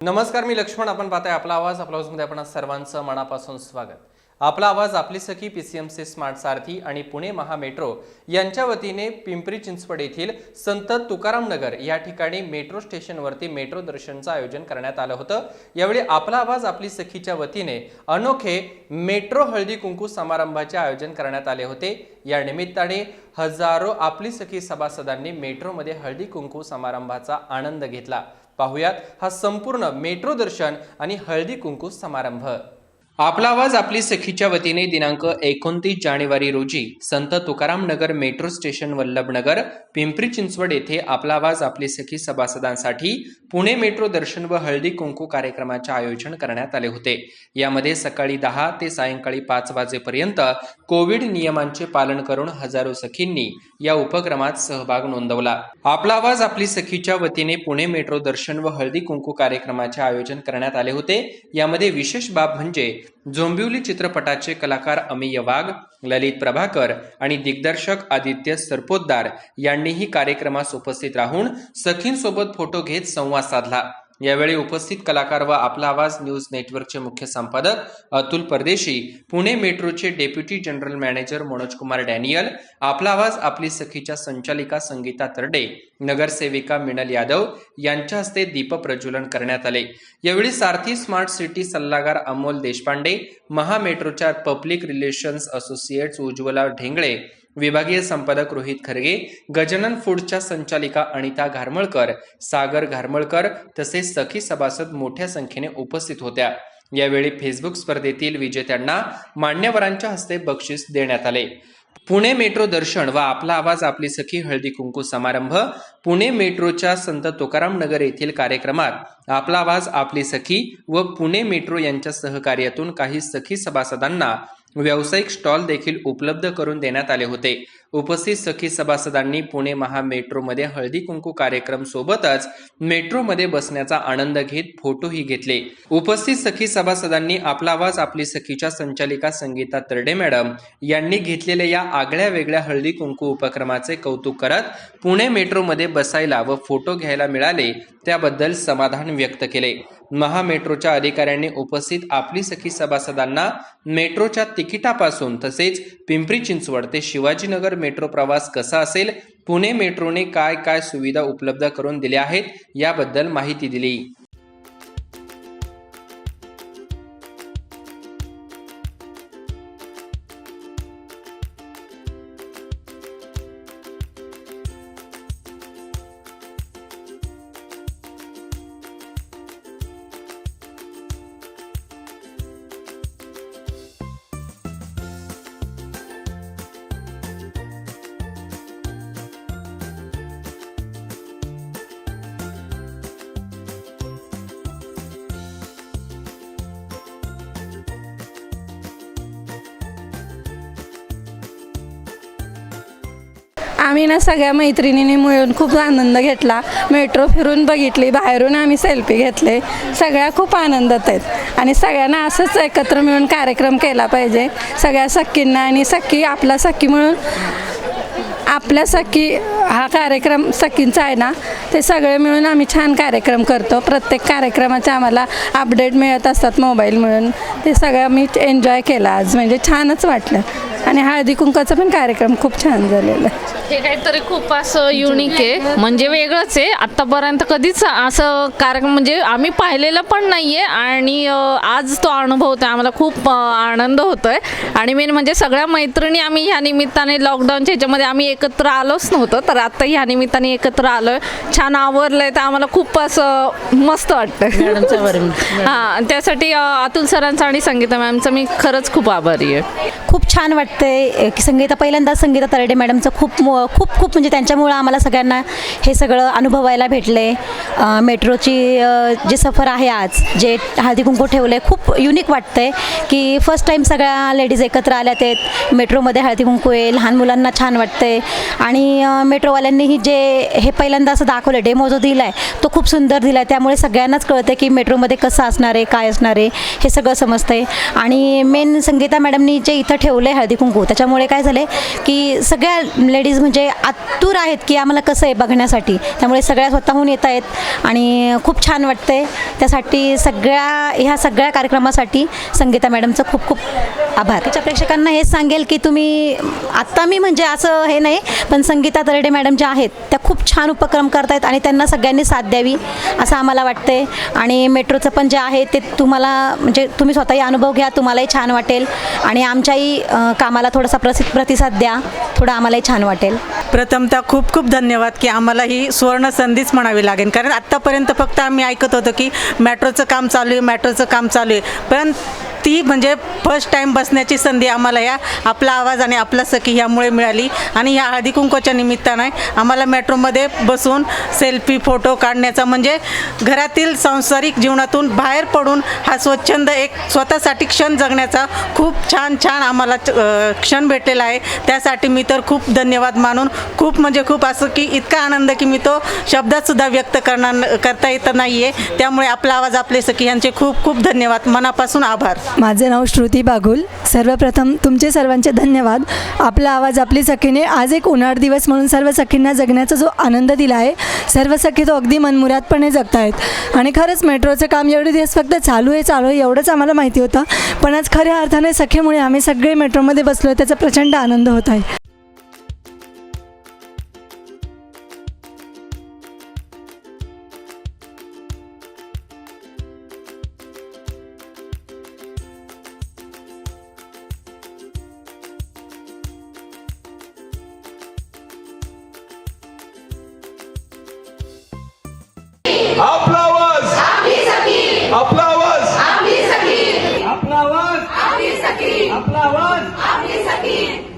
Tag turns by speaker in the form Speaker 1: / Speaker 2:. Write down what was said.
Speaker 1: नमस्कार, मी लक्ष्मण. आपण पाहताय आपला आवाज. आपल्या आवाजमध्ये आपण सर्वांचं मनापासून स्वागत. आपला आवाज आपली सखी पीसीएमसी स्मार्ट सारथी आणि पुणे महा मेट्रो यांच्या वतीने पिंपरी चिंचवड येथील संत तुकाराम नगर या ठिकाणी मेट्रो स्टेशनवरती मेट्रो दर्शनचं आयोजन करण्यात आलं होतं. यावेळी आपला आवाज आपली सखीच्या वतीने अनोखे मेट्रो हळदी कुंकू समारंभाचे आयोजन करण्यात आले होते. या निमित्ताने हजारो आपली सखी सभासदांनी मेट्रोमध्ये हळदी कुंकू समारंभाचा आनंद घेतला. पाहुयात हा संपूर्ण मेट्रो दर्शन आणि हळदी कुंकू समारंभ. आपला आवाज आपली सखीच्या वतीने दिनांक 29 जानेवारी रोजी संत तुकाराम नगर मेट्रो स्टेशन वल्लभनगर पिंपरी चिंचवड येथे आपला आवाज आपली सखी सभासदांसाठी पुणे मेट्रो दर्शन व हळदी कुंकू कार्यक्रमाचे आयोजन करण्यात आले होते. यामध्ये सकाळी 10 ते सायंकाळी 5 वाजेपर्यंत कोविड नियमांचे पालन करून हजारो सखींनी या उपक्रमात सहभाग नोंदवला. आपला आवाज आपली सखीच्या वतीने पुणे मेट्रो दर्शन व हळदी कुंकू कार्यक्रमाचे आयोजन करण्यात आले होते. यामध्ये विशेष बाब म्हणजे झोंबिवली चित्रपटाचे कलाकार अमेय वाघ, ललित प्रभाकर आणि दिग्दर्शक आदित्य सरपोतदार यांनीही कार्यक्रमास उपस्थित राहून सखींसोबत फोटो घेत संवाद साधला. यावेळी उपस्थित कलाकार व आपला आवाज न्यूज नेटवर्कचे मुख्य संपादक अतुल परदेशी, पुणे मेट्रोचे deputy general manager Manoj Kumar Daniel, आपला आवाज आपली सखीच्या संचालिका संगीता तरडे, नगरसेविका मिनल यादव यांच्या हस्ते दीप प्रज्वलन करण्यात आले. यावेळी सारथी स्मार्ट सिटी सल्लागार अमोल देशपांडे, महा मेट्रोच्या public relations associates Ujjwala Dhengale, विभागीय संपादक रोहित खरगे, गजानन फूडच्या संचालिका अनिता घारमळकर, सागर घारमळकर तसेच सखी सभासद मोठ्या संख्येने उपस्थित होत्या. यावेळी फेसबुक स्पर्धेतील विजेत्यांना मान्यवरांच्या हस्ते बक्षीस देण्यात आले. पुणे मेट्रो दर्शन व आपला आवाज आपली सखी हळदी कुंकू समारंभ. पुणे मेट्रोच्या संत तुकाराम नगर येथील कार्यक्रमात आपला आवाज आपली सखी व पुणे मेट्रो यांच्या सहकार्यातून काही सखी सभासदांना व्यावसायिक स्टॉल देखील उपलब्ध करून देण्यात आले होते. उपस्थित सखी सभासदांनी पुणे महा मेट्रोमध्ये हळदी कुंकू कार्यक्रम सोबतच मेट्रोमध्ये बसण्याचा आनंद घेत फोटोही घेतले. उपस्थित सखी सभासदांनी आपला आवाज आपली सखीच्या संचालिका संगीता तरडे मॅडम यांनी घेतलेल्या या आगळ्या वेगळ्या हळदी कुंकू उपक्रमाचे कौतुक करत पुणे मेट्रोमध्ये बसायला व फोटो घ्यायला मिळाले त्याबद्दल समाधान व्यक्त केले. महा मेट्रोच्या अधिकाऱ्यांनी उपस्थित आपली सखी सभासदांना मेट्रोच्या तिकिटापासून तसेच पिंपरी चिंचवड ते शिवाजीनगर मेट्रो प्रवास कसा असेल, पुणे मेट्रोने काय काय सुविधा उपलब्ध करून दिल्या आहेत याबद्दल माहिती दिली.
Speaker 2: आम्ही सगळ्या मैत्रिणींनी मिळून खूप आनंद घेतला. मेट्रो फिरून बघितली, बाहेरून आम्ही सेल्फी घेतले. सगळ्या खूप आनंदात आहेत आणि सगळ्यांना असंच एकत्र मिळून कार्यक्रम केला पाहिजे. सगळ्या सखींना आणि सखी आपला सखी म्हणून आपल्या सखी हा कार्यक्रम सखींचा आहे ना, ते सगळे मिळून आम्ही छान कार्यक्रम करतो. प्रत्येक कार्यक्रमाचे आम्हाला अपडेट मिळत असतात मोबाईल मिळून. ते सगळं मी एन्जॉय केला आज, म्हणजे छानच वाटलं. आणि हळदी कुंकाचा पण कार्यक्रम खूप छान झालेला आहे.
Speaker 3: हे काहीतरी खूप असं युनिक आहे, म्हणजे वेगळंच आहे. आत्तापर्यंत कधीच असं कार्यक्रम म्हणजे आम्ही पाहिलेलं पण नाही आहे आणि आज तो अनुभवतो आहे. आम्हाला खूप आनंद होतो आहे. आणि मेन म्हणजे सगळ्या मैत्रिणी आम्ही ह्या निमित्ताने लॉकडाऊनच्या ह्याच्यामध्ये आम्ही एकत्र आलोच नव्हतं, तर आता ह्या निमित्ताने एकत्र आलो आहे. छान आवरलं आहे, तर आम्हाला खूप असं मस्त वाटतं. हां, त्यासाठी अतुल सरांचा आणि संगीता मॅमचा मी खरंच खूप आभारी आहे.
Speaker 4: खूप छान वाटतंय की पहिल्यांदा संगीता तरडे मॅडमचं खूप म्हणजे त्यांच्यामुळं आम्हाला सगळ्यांना हे सगळं अनुभवायला भेटले. मेट्रोची जे सफर आहे आज, जे हळदी कुंकू ठेवले, खूप युनिक वाटतंय की फर्स्ट टाईम सगळ्या लेडीज एकत्र आल्यात आहेत. मेट्रोमध्ये हळदी कुंकू आहे, लहान मुलांना छान वाटतंय. आणि मेट्रोवाल्यांनीही जे हे पहिल्यांदा असं दाखवलं, डेमो जो दिला आहे तो खूप सुंदर दिला आहे. त्यामुळे सगळ्यांनाच कळतं की मेट्रोमध्ये कसं असणार आहे, काय असणार आहे, हे सगळं समजतं आहे. आणि मेन संगीता मॅडमनी जे इथं ठेवलं आहे हळदी कुंकू, त्याच्यामुळे काय झालं आहे की सगळ्या लेडीज म्हणजे आतुर आहेत की आम्हाला कसं आहे बघण्यासाठी. त्यामुळे सगळ्या स्वतःहून येत आहेत आणि खूप छान वाटतं आहे. त्यासाठी ह्या सगळ्या कार्यक्रमासाठी संगीता मॅडमचं खूप खूप आभार. तिच्या प्रेक्षकांना हेच सांगेल की तुम्ही आत्ता मी म्हणजे असं हे नाही, पण संगीता तरडे मॅडम ज्या आहेत त्या खूप छान उपक्रम करत आहेत आणि त्यांना सगळ्यांनी साथ द्यावी असं आम्हाला वाटते. आणि मेट्रोचं पण जे आहे ते तुम्हाला म्हणजे तुम्ही स्वतःही अनुभव घ्या, तुम्हालाही छान वाटेल आणि आमच्याही कामाला थोडासा प्रतिसाद द्या, थोडं आम्हालाही छान वाटेल.
Speaker 5: प्रथमतः खूप खूप धन्यवाद की आम्हाला ही सुवर्ण संधीच म्हणावी लागेल, कारण आत्तापर्यंत फक्त आम्ही ऐकत होतो की मेट्रोचं काम चालू आहे, पण ती म्हणजे फर्स्ट टाईम बसण्याची संधी आम्हाला या आपला आवाज आणि आपला सखी ह्यामुळे मिळाली. आणि ह्या हळदी कुंकवाच्या निमित्ताने आम्हाला मेट्रोमध्ये बसून सेल्फी फोटो काढण्याचा म्हणजे घरातील सांसारिक जीवनातून बाहेर पडून हा स्वच्छंद एक स्वतःसाठी क्षण जगण्याचा खूप छान आम्हाला क्षण भेटलेला आहे. त्यासाठी मी तर खूप धन्यवाद मानून खूप असं की इतका आनंद की मी तो शब्दातसुद्धा व्यक्त करता येत नाही आहे. त्यामुळे आपला आवाज आपले सखी यांचे खूप धन्यवाद, मनापासून आभार.
Speaker 6: माझे नाव श्रुती बागुल. सर्वप्रथम तुमचे सर्वांचे धन्यवाद. आपला आवाज आपली सखीने आज एक उन्हाळ दिवस म्हणून सर्व सखींना जगण्याचा जो आनंद दिला आहे, सर्व सखी तो अगदी मनमुरादपणे जगतायत. आणि खरंच मेट्रोचं काम एवढे दिवस फक्त चालू आहे एवढंच आम्हाला माहिती होतं, पण आज खऱ्या अर्थाने सखीमुळे आम्ही सगळे मेट्रोमध्ये बसलो, त्याचा प्रचंड आनंद होत आहे.
Speaker 7: आपला आवाज आपला आवाज आपला आवाज आपला आवाज